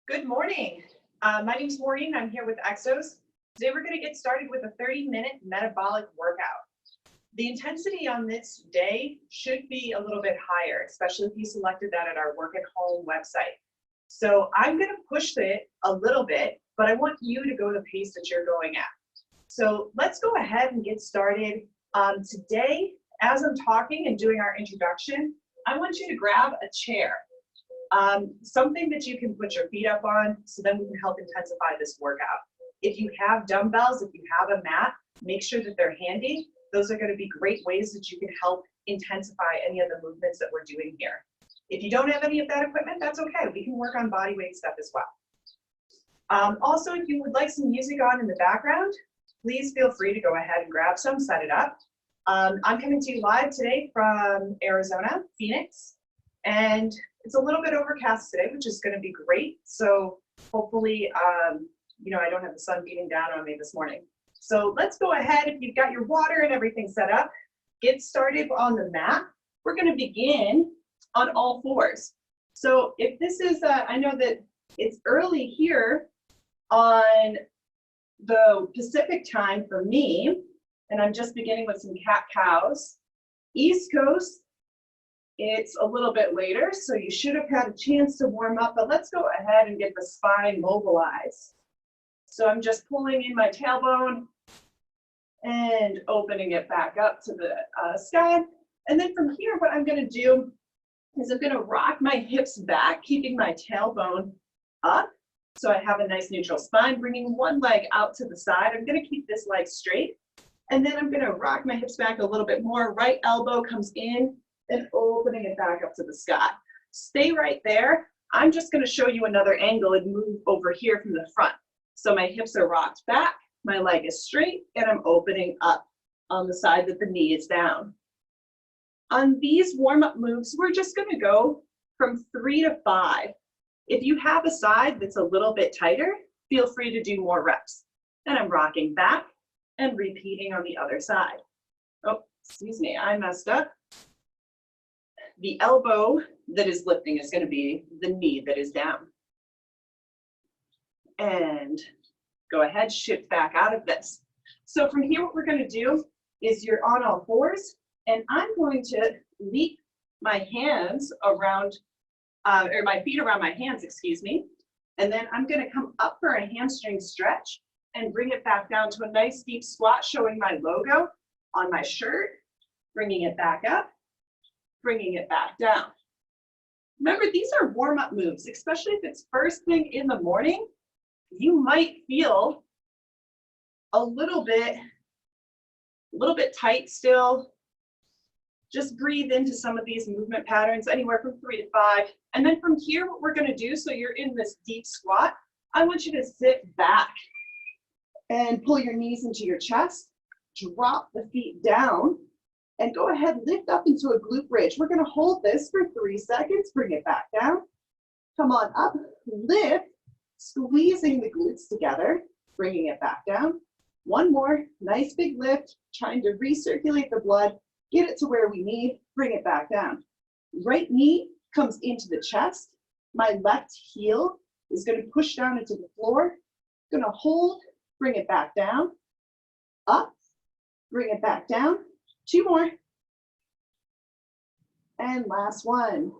Good morning. My name is Maureen. I'm here with Exos. Today we're going to get started with a 30-minute metabolic workout. The intensity on this day should be a little bit higher, especially if you selected that at our Work at Home website. So I'm going to push it a little bit, but I want you to go the pace that you're going at. So let's go ahead and get started. Today, as I'm talking and doing our introduction, I want you to grab a chair. Something that you can put your feet up on, so then we can help intensify this workout. If you have dumbbells, if you have a mat, make sure that they're handy. Those are going to be great ways that you can help intensify any of the movements that we're doing here. If you don't have any of that equipment, that's okay. We can work on body weight stuff as well. Also, if you would like some music on in the background, please feel free to go ahead and grab some, set it up. I'm coming to you live today from Arizona, Phoenix, and it's a little bit overcast today, which is going to be great. So hopefully, I don't have the sun beating down on me this morning. So let's go ahead. If you've got your water and everything set up, get started on the mat. We're going to begin on all fours. So if this is, I know that it's early here on the Pacific time for me, and I'm just beginning with some cat-cows. East Coast, it's a little bit later, so you should have had a chance to warm up, but let's go ahead and get the spine mobilized. So I'm just pulling in my tailbone and opening it back up to the sky. And then from here, what I'm going to do is I'm going to rock my hips back, keeping my tailbone up. So I have a nice neutral spine, bringing one leg out to the side. I'm going to keep this leg straight. And then I'm going to rock my hips back a little bit more. Right elbow comes in and opening it back up to the sky. Stay right there. I'm just going to show you another angle and move over here from the front. So my hips are rocked back, my leg is straight, and I'm opening up on the side that the knee is down. On these warm-up moves, we're just going to go from 3 to 5. If you have a side that's a little bit tighter, feel free to do more reps. And I'm rocking back and repeating on the other side. Oh, excuse me, I messed up. The elbow that is lifting is going to be the knee that is down. And go ahead, shift back out of this. So from here, what we're going to do is you're on all fours, and I'm going to leap my hands around, or my feet around my hands, excuse me. And then I'm going to come up for a hamstring stretch and bring it back down to a nice deep squat, showing my logo on my shirt, bringing it back up, bringing it back down. Remember, these are warm-up moves, especially if it's first thing in the morning. You might feel a little bit tight still. Just breathe into some of these movement patterns, anywhere from 3 to 5. And then from here, what we're going to do, so you're in this deep squat, I want you to sit back and pull your knees into your chest, drop the feet down, and go ahead, lift up into a glute bridge. We're going to hold this for 3 seconds, bring it back down. Come on up, lift, squeezing the glutes together, bringing it back down. One more, nice big lift, trying to recirculate the blood, get it to where we need, bring it back down. Right knee comes into the chest. My left heel is going to push down into the floor. Going to hold, bring it back down, up, bring it back down. 2 more. And last one.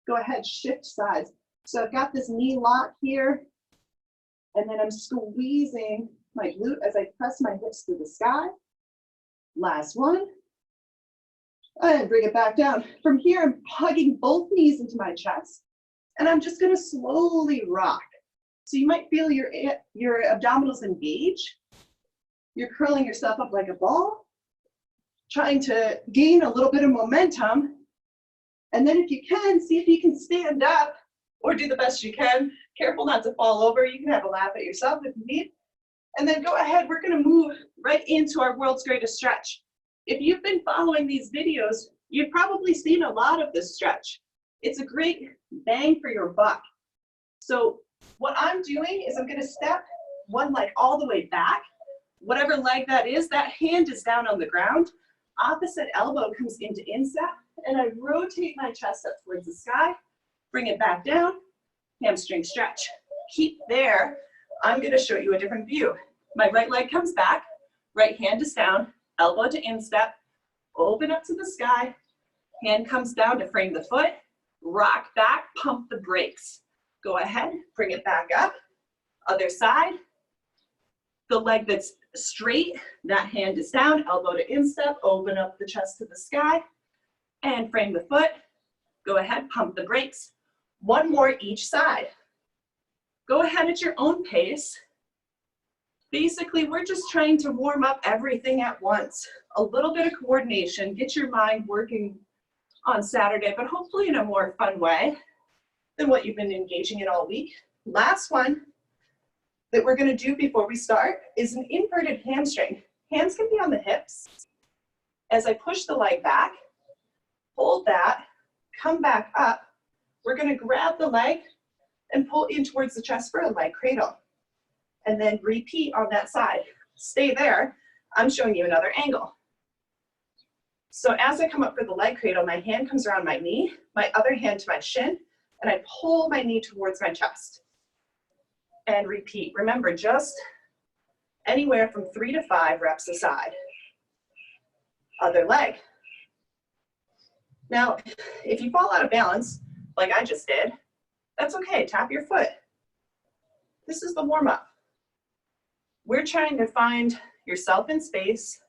Go ahead, shift sides. So I've got this knee lock here, and then I'm squeezing my glute as I press my hips to the sky. Last one. And bring it back down. From here, I'm hugging both knees into my chest, and I'm just going to slowly rock. So you might feel your abdominals engage. You're curling yourself up like a ball, trying to gain a little bit of momentum. And then if you can, see if you can stand up or do the best you can. Careful not to fall over. You can have a laugh at yourself if you need. And then go ahead, we're going to move right into our world's greatest stretch. If you've been following these videos, you've probably seen a lot of this stretch. It's a great bang for your buck. So what I'm doing is I'm going to step one leg all the way back. Whatever leg that is, that hand is down on the ground. Opposite elbow comes into instep, and I rotate my chest up towards the sky, bring it back down, hamstring stretch. keep there, I'm gonna show you a different view. My right leg comes back, right hand is down, elbow to instep, open up to the sky, hand comes down to frame the foot, rock back, pump the brakes. Go ahead, bring it back up, other side. The leg that's straight, that hand is down, elbow to instep, open up the chest to the sky, and frame the foot. Go ahead, pump the brakes. One more each side. Go ahead at your own pace. Basically, we're just trying to warm up everything at once. A little bit of coordination, get your mind working on Saturday, but hopefully in a more fun way than what you've been engaging in all week. Last one that we're gonna do before we start is an inverted hamstring. Hands can be on the hips. As I push the leg back, hold that, come back up. We're gonna grab the leg and pull in towards the chest for a leg cradle. And then repeat on that side. Stay there. I'm showing you another angle. So as I come up for the leg cradle, my hand comes around my knee, my other hand to my shin, and I pull my knee towards my chest. And repeat. Remember, just anywhere from 3 to 5 reps a side. Other leg. Now, if you fall out of balance, like I just did, that's okay, tap your foot. This is the warm-up. We're trying to find yourself in space,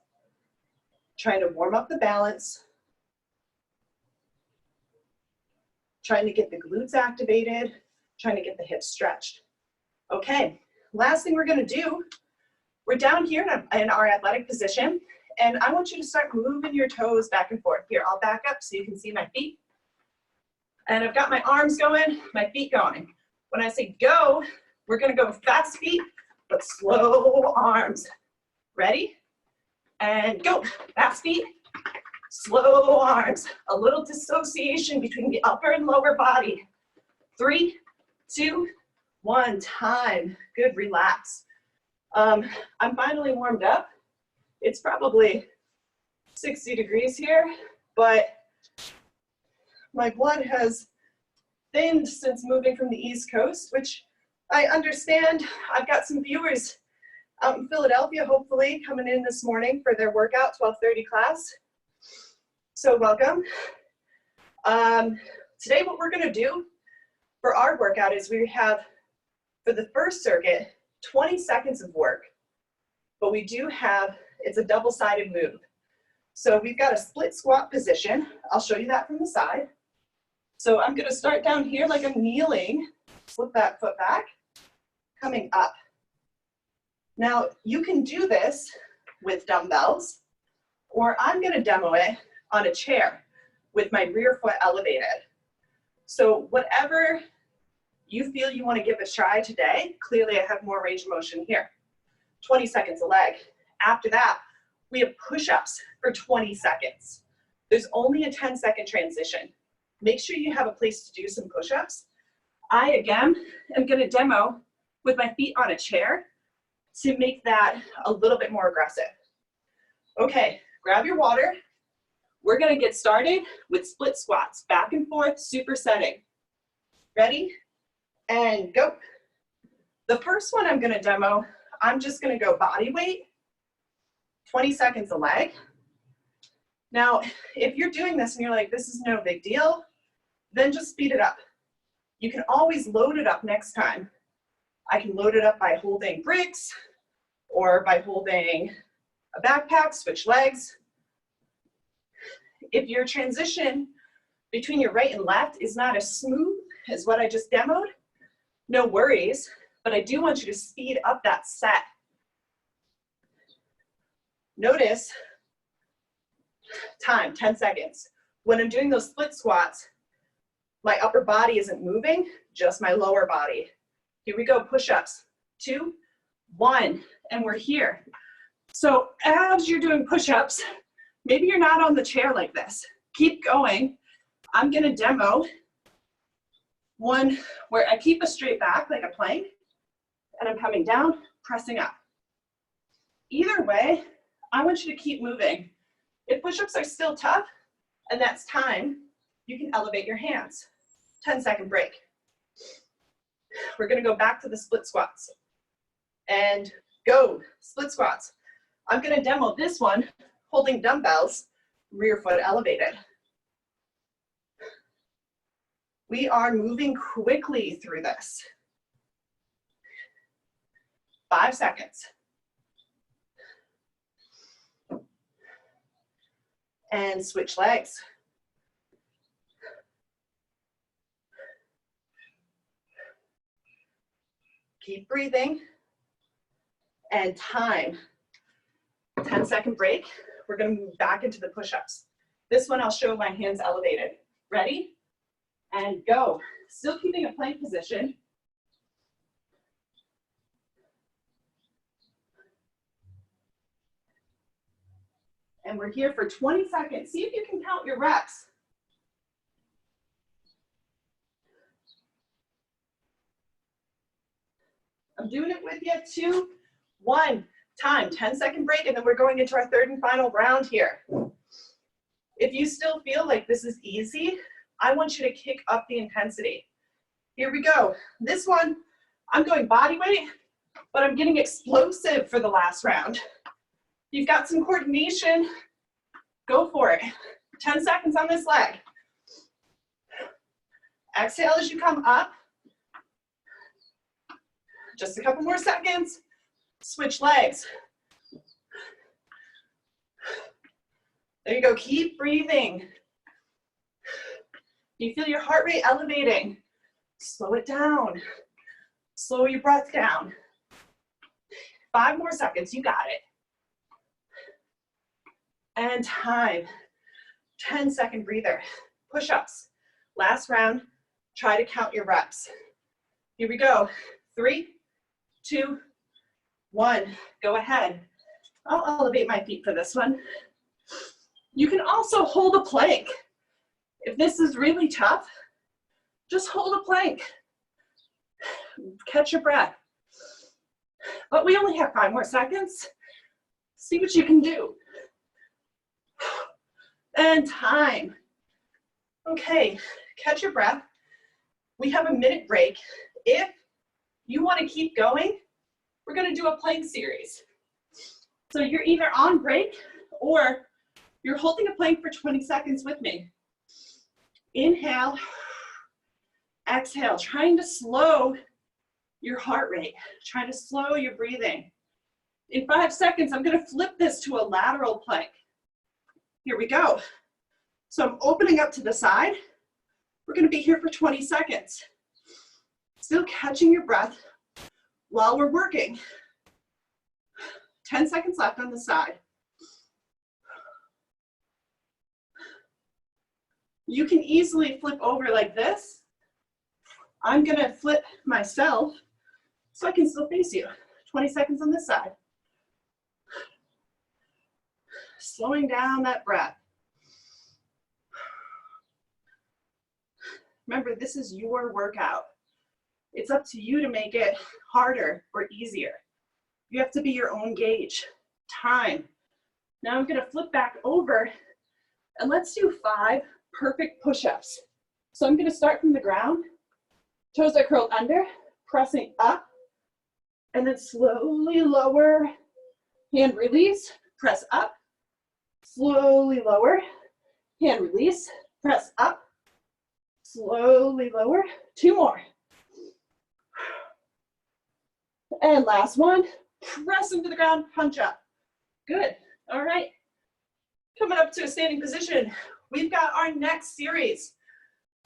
trying to warm up the balance, trying to get the glutes activated, trying to get the hips stretched. Okay, last thing we're gonna do, we're down here in our athletic position, and I want you to start moving your toes back and forth. Here, I'll back up so you can see my feet. And I've got my arms going, my feet going. When I say go, we're gonna go fast feet, but slow arms. Ready? And go, fast feet, slow arms. A little dissociation between the upper and lower body. 3, 2, 1, time. Good, relax. I'm finally warmed up. It's probably 60 degrees here, but my blood has thinned since moving from the East Coast, which I understand. I've got some viewers out in Philadelphia, hopefully, coming in this morning for their workout, 12:30 class. So welcome. Today what we're gonna do for our workout is we have, for the first circuit, 20 seconds of work, but we do have, it's a double-sided move. So we've got a split squat position. I'll show you that from the side. So I'm gonna start down here like I'm kneeling, flip that foot back, coming up. Now you can do this with dumbbells, or I'm gonna demo it on a chair with my rear foot elevated. So whatever you feel you wanna give a try today, clearly I have more range of motion here. 20 seconds a leg. After that, we have push-ups for 20 seconds. There's only a 10-second transition. Make sure you have a place to do some push-ups. I, again, am gonna demo with my feet on a chair to make that a little bit more aggressive. Okay, grab your water. We're gonna get started with split squats, back and forth, supersetting. Ready? And go. The first one I'm gonna demo, I'm just gonna go body weight, 20 seconds a leg. Now, if you're doing this and you're like, this is no big deal, then just speed it up. You can always load it up next time. I can load it up by holding bricks or by holding a backpack, switch legs. If your transition between your right and left is not as smooth as what I just demoed, no worries, but I do want you to speed up that set. Notice, time, 10 seconds. When I'm doing those split squats, my upper body isn't moving, just my lower body. Here we go, push-ups. 2, 1, and we're here. So as you're doing push-ups, maybe you're not on the chair like this. Keep going. I'm gonna demo one where I keep a straight back like a plank, and I'm coming down, pressing up. Either way, I want you to keep moving. If push-ups are still tough, and that's time, you can elevate your hands. 10-second break. We're gonna go back to the split squats. And go, split squats. I'm gonna demo this one holding dumbbells, rear foot elevated. We are moving quickly through this. 5 seconds. And switch legs. Keep breathing. And time. 10-second break. We're going to move back into the push-ups. This one I'll show my hands elevated. Ready? And go. Still keeping a plank position. And we're here for 20 seconds. See if you can count your reps. I'm doing it with you. 2, 1, time. 10-second break, and then we're going into our third and final round here. If you still feel like this is easy, I want you to kick up the intensity. Here we go. This one, I'm going body weight, but I'm getting explosive for the last round. You've got some coordination, go for it. 10 seconds on this leg. Exhale as you come up. Just a couple more seconds. Switch legs. There you go, keep breathing. You feel your heart rate elevating. Slow it down. Slow your breath down. 5 more seconds, you got it. And time. 10-second breather. Push-ups. Last round, try to count your reps. Here we go. 3, 2, 1. Go ahead. I'll elevate my feet for this one. You can also hold a plank. If this is really tough, just hold a plank. Catch your breath. But we only have 5 more seconds. See what you can do. And time. Okay, catch your breath. We have a minute break. If you want to keep going, we're going to do a plank series. So you're either on break or you're holding a plank for 20 seconds with me. Inhale, exhale, trying to slow your heart rate, trying to slow your breathing. In 5 seconds, I'm going to flip this to a lateral plank. Here we go. So I'm opening up to the side. We're going to be here for 20 seconds. Still catching your breath while we're working. 10 seconds left on the side. You can easily flip over like this. I'm going to flip myself so I can still face you. 20 seconds on this side. Slowing down that breath. Remember, this is your workout. It's up to you to make it harder or easier. You have to be your own gauge. Time. Now I'm going to flip back over and let's do 5 perfect push-ups. So I'm going to start from the ground. Toes are curled under, pressing up, and then slowly lower. Hand release, press up. Slowly lower, hand release, press up, slowly lower. 2 more. And last one, press into the ground, punch up. Good, all right. Coming up to a standing position, we've got our next series.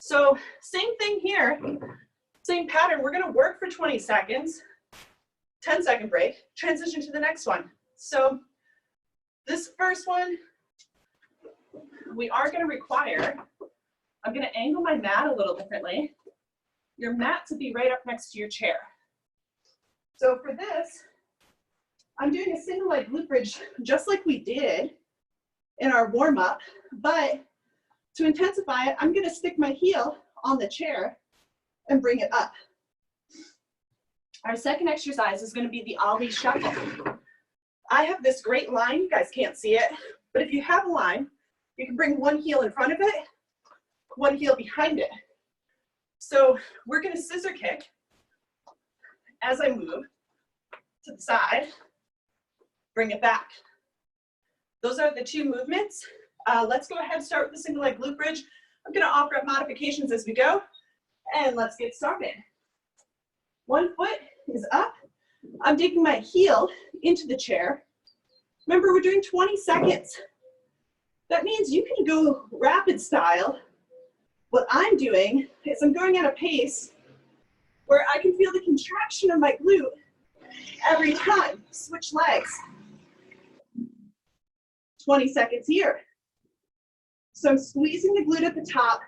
So same thing here, same pattern. We're gonna work for 20 seconds, 10-second break, transition to the next one. So this first one, we are going to require, I'm going to angle my mat a little differently, your mat to be right up next to your chair. So for this, I'm doing a single leg glute bridge just like we did in our warm-up, but to intensify it, I'm going to stick my heel on the chair and bring it up. Our second exercise is going to be the Ollie Shuffle. I have this great line, you guys can't see it, but if you have a line, you can bring one heel in front of it, one heel behind it. So we're going to scissor kick as I move to the side, bring it back. Those are the two movements. Let's go ahead and start with the single leg glute bridge. I'm gonna offer up modifications as we go, and let's get started. One foot is up. I'm digging my heel into the chair. Remember, we're doing 20 seconds. That means you can go rapid style. What I'm doing is I'm going at a pace where I can feel the contraction of my glute every time. Switch legs. 20 seconds here. So I'm squeezing the glute at the top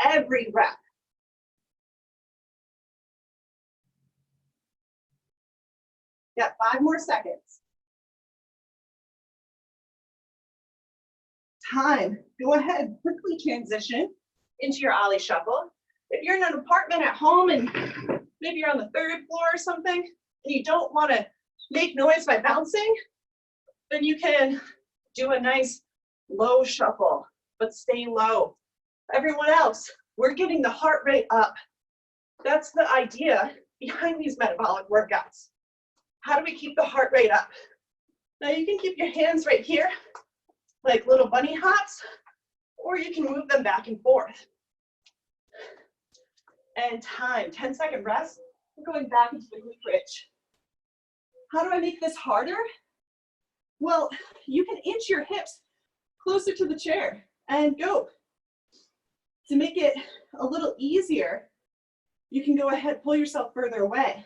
every rep. Got 5 more seconds. Time. Go ahead, quickly transition into your Ollie Shuffle. If you're in an apartment at home and maybe you're on the 3rd floor or something, and you don't want to make noise by bouncing, then you can do a nice low shuffle, but stay low. Everyone else, we're getting the heart rate up. That's the idea behind these metabolic workouts. How do we keep the heart rate up? Now you can keep your hands right here, like little bunny hops, or you can move them back and forth. And time, 10-second rest. We're going back into the glute bridge. How do I make this harder? Well, you can inch your hips closer to the chair and go. To make it a little easier, you can go ahead, pull yourself further away.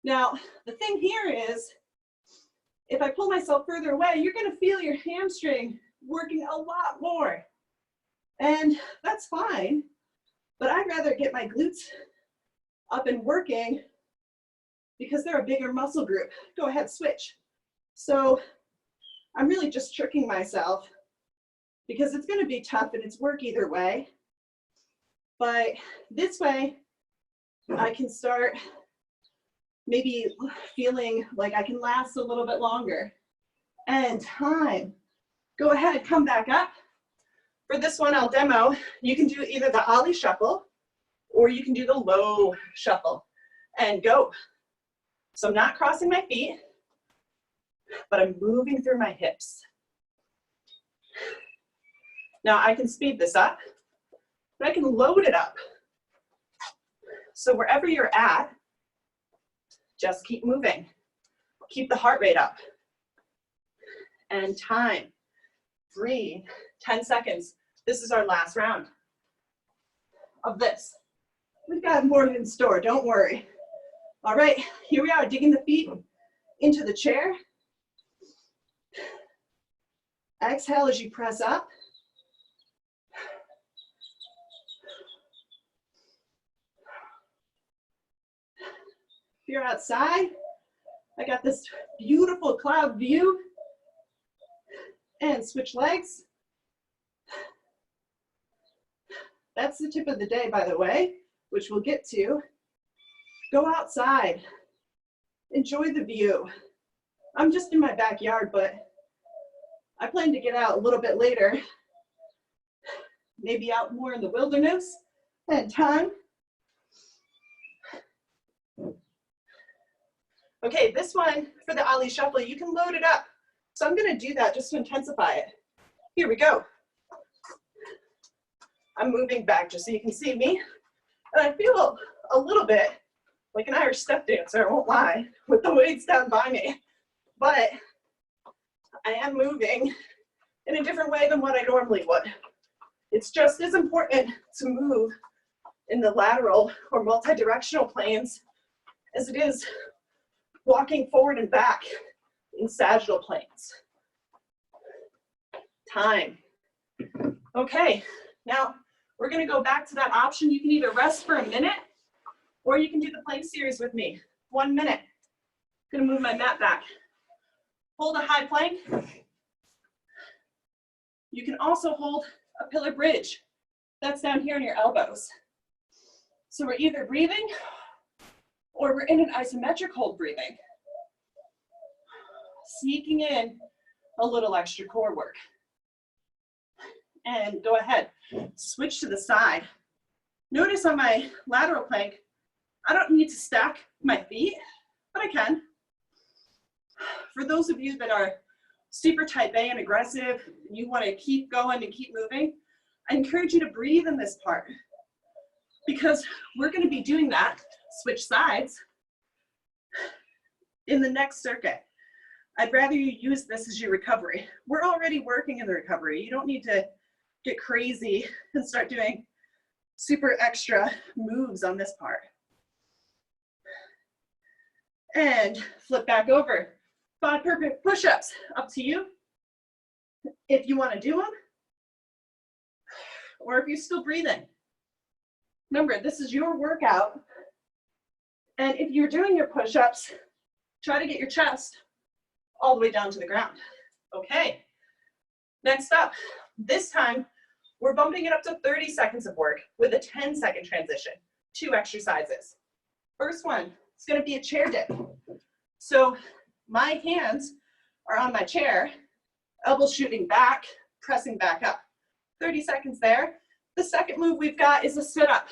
Now, the thing here is, if I pull myself further away, you're gonna feel your hamstring working a lot more. And that's fine, but I'd rather get my glutes up and working because they're a bigger muscle group. Go ahead, switch. So I'm really just tricking myself because it's gonna be tough and it's work either way. But this way, I can start maybe feeling like I can last a little bit longer. And time. Go ahead, come back up. For this one, I'll demo. You can do either the Ollie Shuffle or you can do the low shuffle and go. So I'm not crossing my feet, but I'm moving through my hips. Now I can speed this up, but I can load it up. So wherever you're at, just keep moving. Keep the heart rate up. And time. Breathe. 10 seconds. This is our last round of this. We've got more in store, don't worry. All right, here we are, digging the feet into the chair. Exhale as you press up. If you're outside, I got this beautiful cloud view. And switch legs. That's the tip of the day, by the way, which we'll get to. Go outside. Enjoy the view. I'm just in my backyard, but I plan to get out a little bit later. Maybe out more in the wilderness. And time. Okay, this one for the Ollie Shuffle, you can load it up. So I'm gonna do that just to intensify it. Here we go. I'm moving back just so you can see me. And I feel a little bit like an Irish step dancer, I won't lie, with the weights down by me. But I am moving in a different way than what I normally would. It's just as important to move in the lateral or multi-directional planes as it is walking forward and back in sagittal planes. Time. Okay, now we're gonna go back to that option. You can either rest for a minute or you can do the plank series with me. 1 minute. I'm gonna move my mat back. Hold a high plank. You can also hold a pillar bridge. That's down here in your elbows. So we're either breathing or we're in an isometric hold breathing. Sneaking in a little extra core work. And go ahead, switch to the side. Notice on my lateral plank, I don't need to stack my feet, but I can. For those of you that are super type A and aggressive, and you want to keep going and keep moving, I encourage you to breathe in this part, because we're going to be doing that, switch sides, in the next circuit. I'd rather you use this as your recovery. We're already working in the recovery. You don't need to get crazy and start doing super extra moves on this part. And flip back over. 5 perfect push-ups, up to you. If you want to do them, or if you're still breathing. Remember, this is your workout. And if you're doing your push-ups, try to get your chest all the way down to the ground. Okay, next up, this time, we're bumping it up to 30 seconds of work with a 10-second transition, 2 exercises. First one, it's gonna be a chair dip. So my hands are on my chair, elbows shooting back, pressing back up. 30 seconds there. The second move we've got is a sit-up.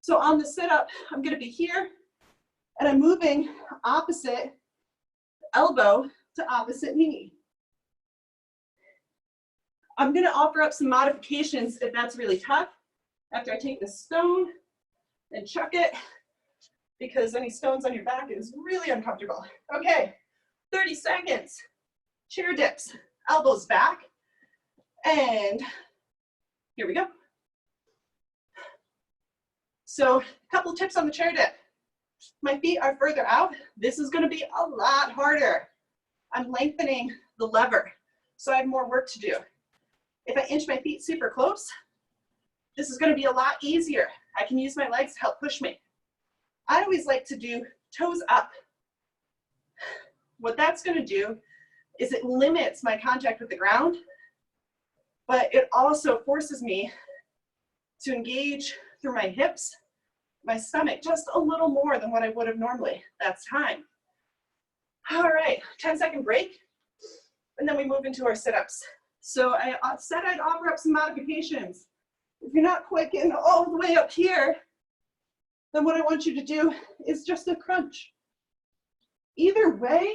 So on the sit-up, I'm gonna be here, and I'm moving opposite elbow to opposite knee. I'm gonna offer up some modifications if that's really tough, after I take the stone and chuck it, because any stones on your back is really uncomfortable. Okay, 30 seconds. Chair dips, elbows back, and here we go. So a couple tips on the chair dip. My feet are further out. This is gonna be a lot harder. I'm lengthening the lever, so I have more work to do. If I inch my feet super close, this is gonna be a lot easier. I can use my legs to help push me. I always like to do toes up. What that's gonna do is it limits my contact with the ground, but it also forces me to engage through my hips, my stomach, just a little more than what I would have normally. That's time. All right, 10-second break, and then we move into our sit-ups. So I said I'd offer up some modifications. If you're not quite getting all the way up here, then what I want you to do is just a crunch. Either way,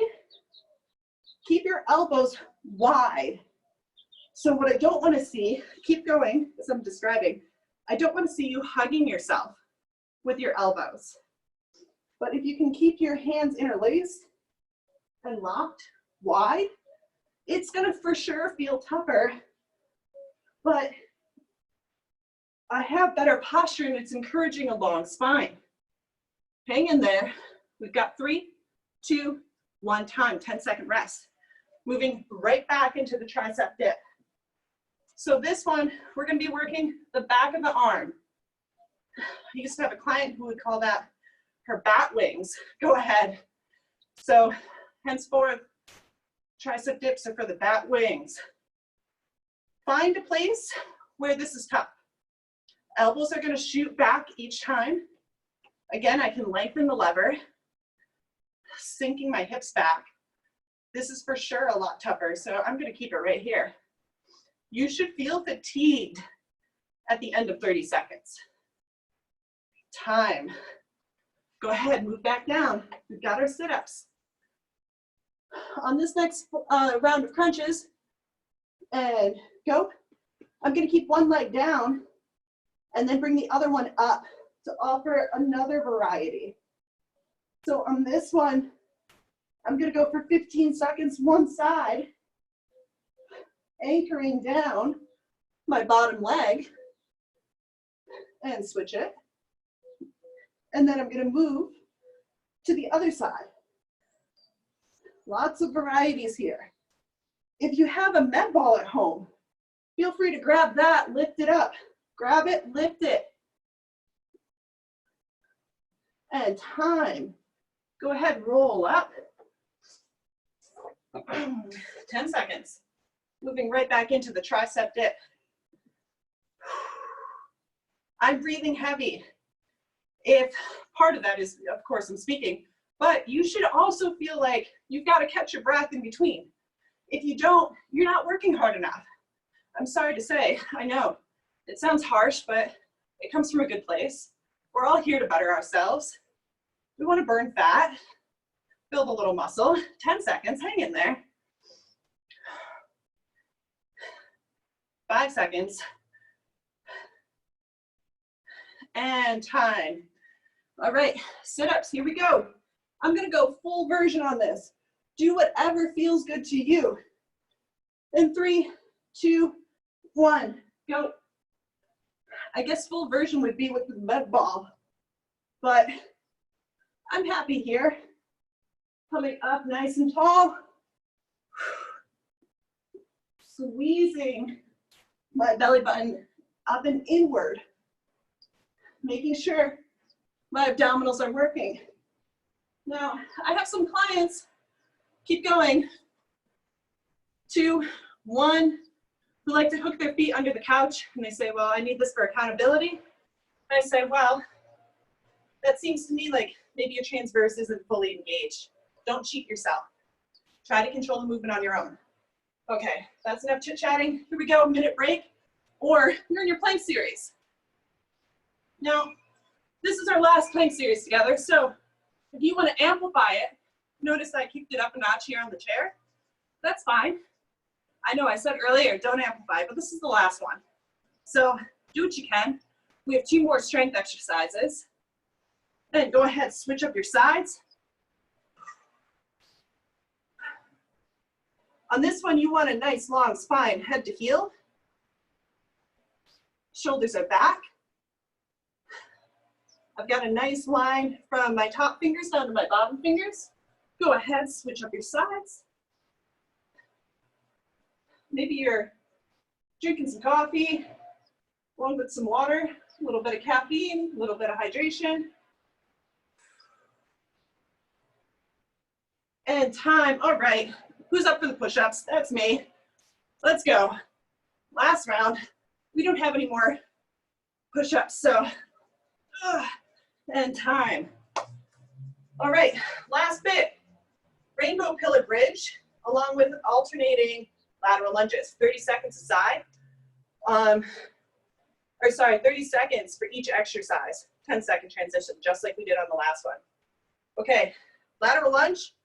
keep your elbows wide. So what I don't want to see, keep going as I'm describing, I don't want to see you hugging yourself with your elbows. But if you can keep your hands interlaced and locked wide, it's gonna for sure feel tougher, but I have better posture and it's encouraging a long spine. Hang in there. We've got 3, 2, 1 time, 10-second rest. Moving right back into the tricep dip. So this one, we're gonna be working the back of the arm. I used to have a client who would call that her bat wings. Go ahead. So henceforth, tricep dips are for the bat wings. Find a place where this is tough. Elbows are gonna shoot back each time. Again, I can lengthen the lever, sinking my hips back. This is for sure a lot tougher, so I'm gonna keep it right here. You should feel fatigued at the end of 30 seconds. Time. Go ahead, move back down. We've got our sit-ups. On this next round of crunches, and go, I'm gonna keep one leg down and then bring the other one up to offer another variety. So on this one, I'm gonna go for 15 seconds one side, anchoring down my bottom leg, and switch it. And then I'm gonna move to the other side. Lots of varieties here. If you have a med ball at home, feel free to grab that, lift it up. Grab it, lift it. And time. Go ahead, roll up. 10 seconds. Moving right back into the tricep dip. I'm breathing heavy. If part of that is, of course, I'm speaking, but you should also feel like you've got to catch your breath in between. If you don't, you're not working hard enough. I'm sorry to say, I know. It sounds harsh, but it comes from a good place. We're all here to better ourselves. We want to burn fat, build a little muscle. 10 seconds, hang in there. 5 seconds. And time. All right, sit-ups, here we go. I'm gonna go full version on this. Do whatever feels good to you. In 3, 2, 1, go. I guess full version would be with the med ball, but I'm happy here. Coming up nice and tall. Squeezing my belly button up and inward. Making sure my abdominals are working. Now, I have some clients, keep going, 2, 1, who like to hook their feet under the couch, and they say, well, I need this for accountability. And I say, well, that seems to me like maybe your transverse isn't fully engaged. Don't cheat yourself. Try to control the movement on your own. Okay, that's enough chit-chatting. Here we go, minute break, or you're in your plank series. Now, this is our last plank series together, so if you want to amplify it, notice I kicked it up a notch here on the chair. That's fine. I know I said earlier, don't amplify, but this is the last one. So do what you can. We have 2 more strength exercises. Then go ahead, switch up your sides. On this one, you want a nice long spine, head to heel. Shoulders are back. I've got a nice line from my top fingers down to my bottom fingers. Go ahead, switch up your sides. Maybe you're drinking some coffee, along with some water, a little bit of caffeine, a little bit of hydration. And time, all right. Who's up for the push-ups? That's me. Let's go. Last round. We don't have any more push-ups, so, and time. All right, last bit. Rainbow pillar bridge, along with alternating lateral lunges, 30 seconds a side. 30 seconds for each exercise, 10-second transition, just like we did on the last one. Okay, lateral lunge.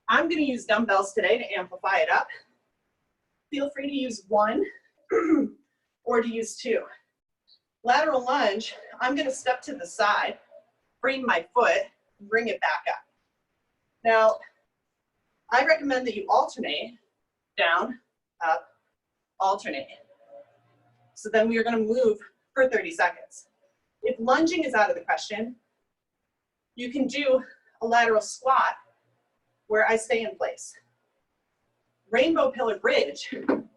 I'm gonna use dumbbells today to amplify it up. Feel free to use 1 or to use 2. Lateral lunge, I'm gonna step to the side, frame my foot, bring it back up. Now, I recommend that you alternate, down, up, alternate. So then we are gonna move for 30 seconds. If lunging is out of the question, you can do a lateral squat where I stay in place. Rainbow pillar bridge, I'm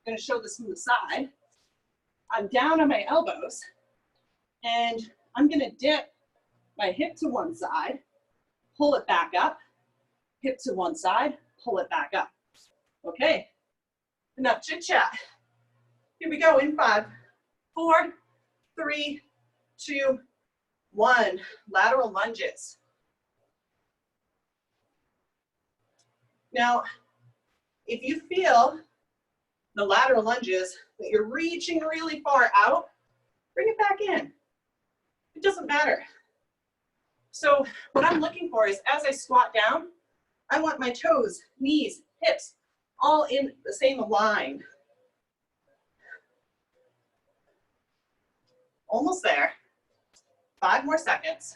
gonna show this from the side. I'm down on my elbows, and I'm gonna dip my hip to one side, pull it back up, hip to one side, pull it back up. Okay, enough chit chat. Here we go in 5, 4, 3, 2, 1. Lateral lunges. Now, if you feel the lateral lunges that you're reaching really far out, bring it back in. It doesn't matter. So what I'm looking for is as I squat down, I want my toes, knees, hips, all in the same line. Almost there. 5 more seconds.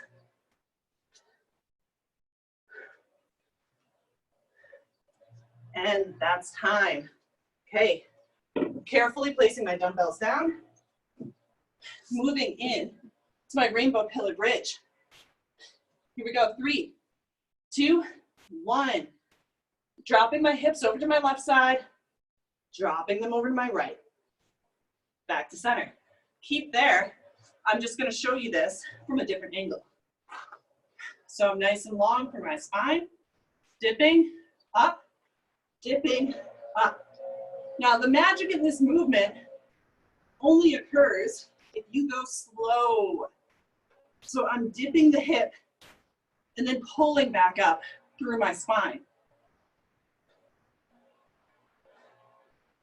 And that's time. Okay, carefully placing my dumbbells down, moving in to my rainbow pillar bridge. Here we go, 3, 2, 1. Dropping my hips over to my left side, dropping them over to my right. Back to center. Keep there. I'm just gonna show you this from a different angle. So I'm nice and long for my spine, dipping up, dipping up. Now the magic in this movement only occurs if you go slow. So I'm dipping the hip and then pulling back up through my spine.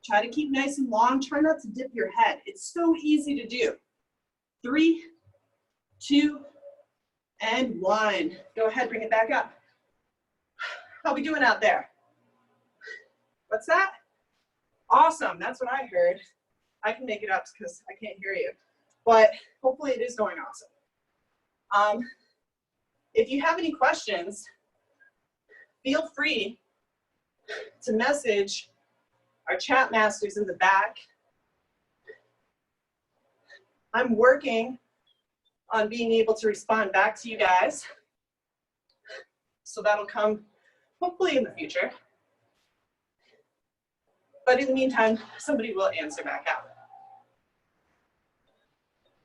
Try to keep nice and long. Try not to dip your head. It's so easy to do. 3, 2, And 1. Go ahead, bring it back up. How we doing out there? What's that? Awesome, that's what I heard. I can make it up because I can't hear you, but hopefully it is going awesome. If you have any questions, feel free to message our chat masters in the back. I'm working on being able to respond back to you guys, so that'll come hopefully in the future. But in the meantime, somebody will answer back out.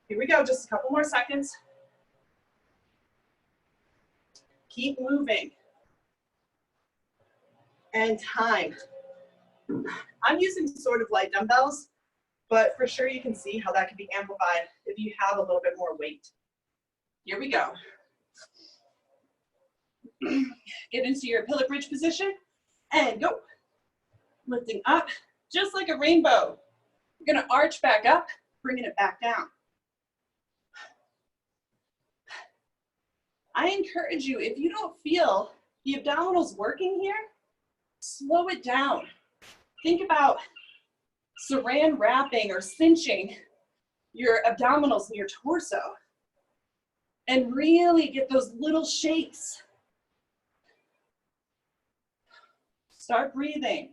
Here we go, just a couple more seconds. Keep moving. And time. I'm using sort of light dumbbells, but for sure you can see how that can be amplified if you have a little bit more weight. Here we go. Get into your pillow bridge position and go. Lifting up just like a rainbow. You're gonna arch back up, bringing it back down. I encourage you, if you don't feel the abdominals working here, slow it down. Think about saran wrapping or cinching your abdominals and your torso and really get those little shakes. Start breathing.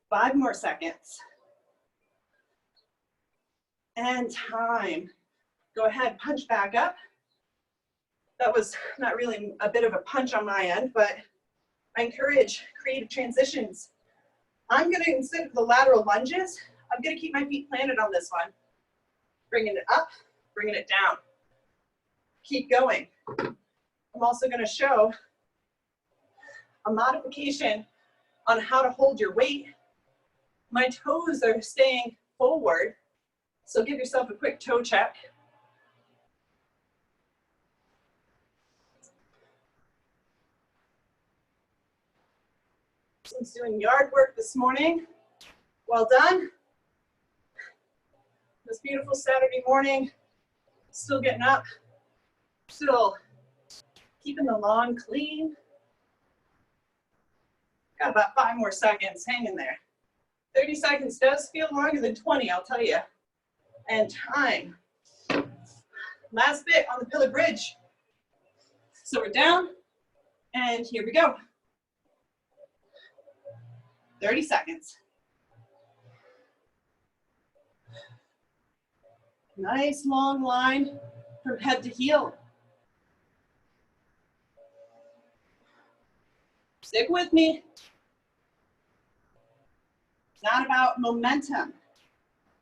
5 more seconds. And time. Go ahead, punch back up. That was not really a bit of a punch on my end, but I encourage creative transitions. I'm gonna, instead of the lateral lunges, I'm gonna keep my feet planted on this one. Bringing it up, bringing it down. Keep going. I'm also gonna show a modification on how to hold your weight. My toes are staying forward, so give yourself a quick toe check. Someone's doing yard work this morning. Well done. This beautiful Saturday morning, still getting up, still keeping the lawn clean. Got about 5 more seconds, hang in there. 30 seconds does feel longer than 20, I'll tell you. And time. Last bit on the pillar bridge. So we're down, and here we go. 30 seconds. Nice long line from head to heel. Stick with me. It's not about momentum.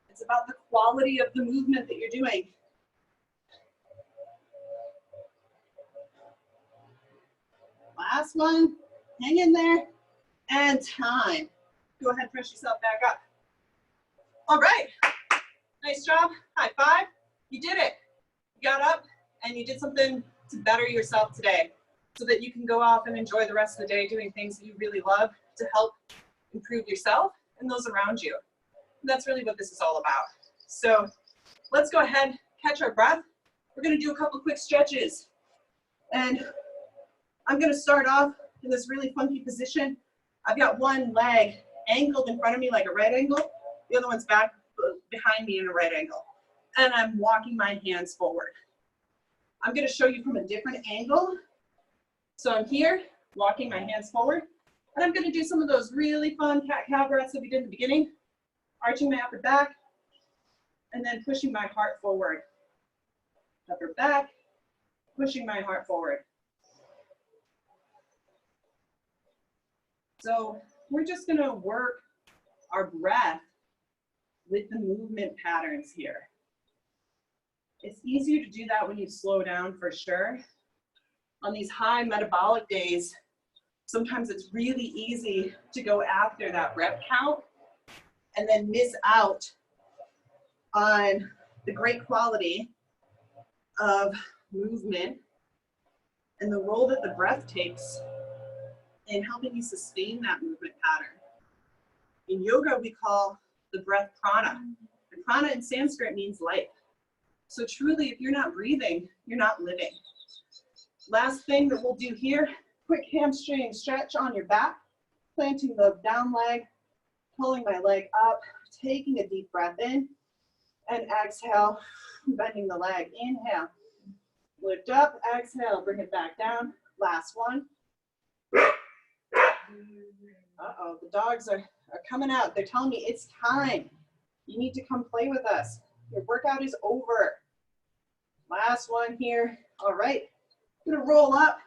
It's about the quality of the movement that you're doing. Last one, hang in there, and time. Go ahead, push yourself back up. All right, nice job, high five. You did it. You got up and you did something to better yourself today so that you can go off and enjoy the rest of the day doing things that you really love to help improve yourself and those around you. That's really what this is all about. So let's go ahead, catch our breath. We're gonna do a couple quick stretches. And I'm gonna start off in this really funky position. I've got one leg angled in front of me like a right angle. The other one's back behind me in a right angle. And I'm walking my hands forward. I'm gonna show you from a different angle. So I'm here, walking my hands forward. And I'm gonna do some of those really fun cat-cow breaths that we did in the beginning. Arching my upper back, and then pushing my heart forward. Upper back, pushing my heart forward. So we're just gonna work our breath with the movement patterns here. It's easier to do that when you slow down for sure. On these high metabolic days, sometimes it's really easy to go after that rep count and then miss out on the great quality of movement and the role that the breath takes in helping you sustain that movement pattern. In yoga, we call the breath prana. And prana in Sanskrit means life. So truly, if you're not breathing, you're not living. Last thing that we'll do here, quick hamstring stretch on your back, planting the down leg, pulling my leg up, taking a deep breath in, and exhale, bending the leg. Inhale, lift up, exhale, bring it back down. Last one. Uh-oh, the dogs are coming out. They're telling me it's time. You need to come play with us. Your workout is over. Last one here. All right, I'm gonna roll up.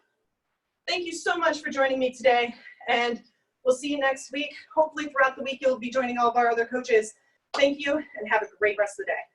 Thank you so much for joining me today, and we'll see you next week. Hopefully throughout the week, you'll be joining all of our other coaches. Thank you, and have a great rest of the day.